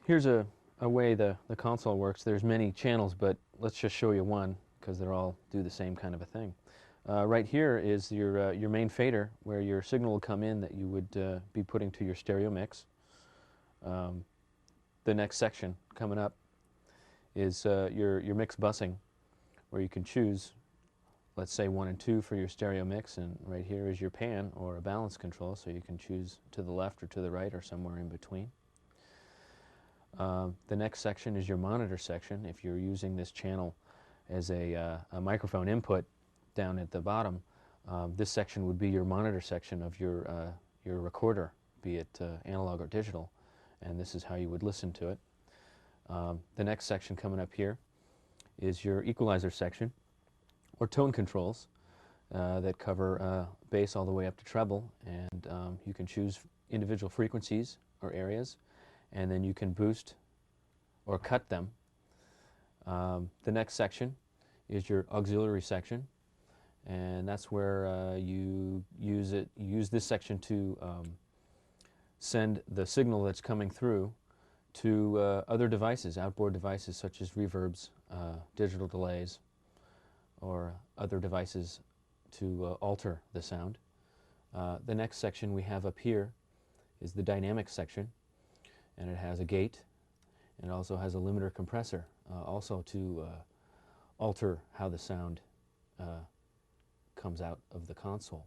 Here's a way the console works. There's many channels, but let's just show you one because they're all do the same kind of a thing. Right here is your main fader where your signal will come in that you would be putting to your stereo mix. The next section coming up is your mix busing, where you can choose, let's say 1 and 2 for your stereo mix, and right here is your pan or a balance control, so you can choose to the left or to the right or somewhere in between. The next section is your monitor section. If you're using this channel as a microphone input down at the bottom, this section would be your monitor section of your recorder, be it analog or digital, and this is how you would listen to it. The next section coming up here is your equalizer section, or tone controls that cover bass all the way up to treble, and you can choose individual frequencies or areas, and then you can boost or cut them. The next section is your auxiliary section, and that's where you use this section to send the signal that's coming through to other devices, outboard devices such as reverbs, digital delays, or other devices to alter the sound. The next section we have up here is the dynamic section, and it has a gate, and it also has a limiter compressor, also to alter how the sound comes out of the console.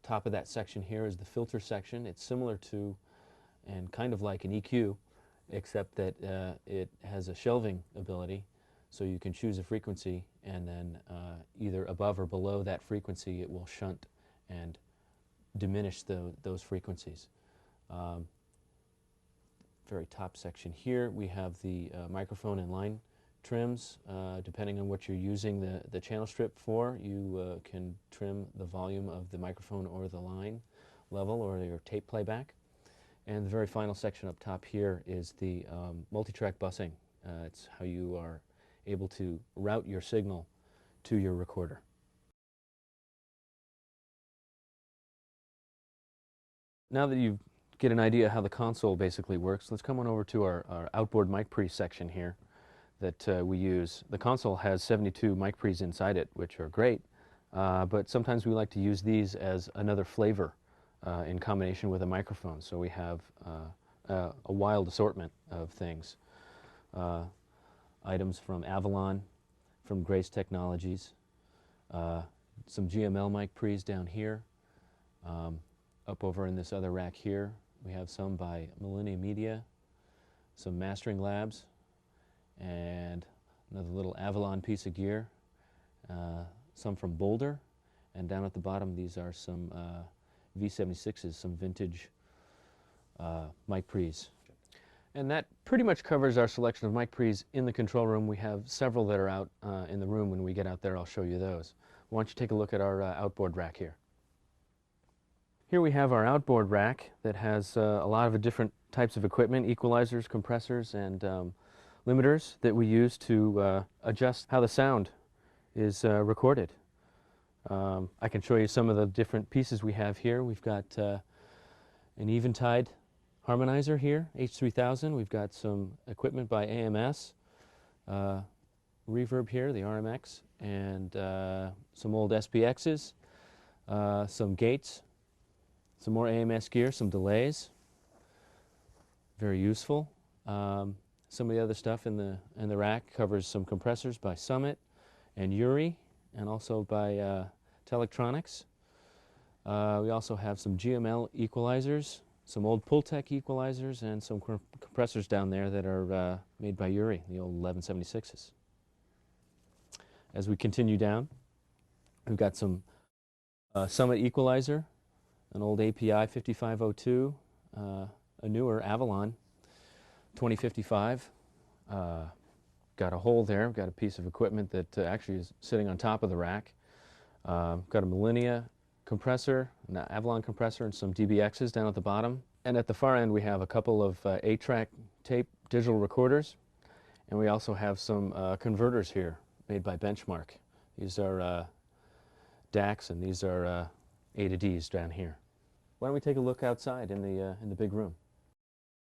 Top of that section here is the filter section. It's similar to and kind of like an EQ, except that it has a shelving ability, so you can choose a frequency, and then either above or below that frequency it will shunt and diminish those frequencies. Very top section here we have the microphone and line trims. Depending on what you're using the channel strip for, you can trim the volume of the microphone or the line level or your tape playback. And the very final section up top here is the multitrack busing. It's how you are able to route your signal to your recorder. Now that you get an idea how the console basically works, let's come on over to our outboard mic pre section here that we use. The console has 72 mic pre's inside it, which are great, but sometimes we like to use these as another flavor in combination with a microphone. So we have a wild assortment of things. Items from Avalon, from Grace Technologies, some GML mic pre's down here. Up over in this other rack here, we have some by Millennium Media, some Mastering Labs, and another little Avalon piece of gear, some from Boulder, and down at the bottom these are some V76s, some vintage mic pre's. And that pretty much covers our selection of mic pre's in the control room. We have several that are out in the room. When we get out there, I'll show you those. Why don't you take a look at our outboard rack here. Here we have our outboard rack that has a lot of different types of equipment, equalizers, compressors, and limiters that we use to adjust how the sound is recorded. I can show you some of the different pieces we have here. We've got an Eventide harmonizer here, H3000. We've got some equipment by AMS, reverb here, the RMX, and some old SPXs, some gates, some more AMS gear, some delays. Very useful. Some of the other stuff in the rack covers some compressors by Summit and Uri, and also by Telectronics. We also have some GML equalizers, some old Pultec equalizers, and some compressors down there that are made by Uri, the old 1176s. As we continue down, we've got some Summit equalizer, an old API 5502, a newer Avalon 2055. Got a hole there. Got a piece of equipment that actually is sitting on top of the rack. Got a Millennia compressor, an Avalon compressor, and some DBXs down at the bottom. And at the far end we have a couple of 8-track tape digital recorders, and we also have some converters here made by Benchmark. These are DACs, and these are A to Ds down here. Why don't we take a look outside in the big room?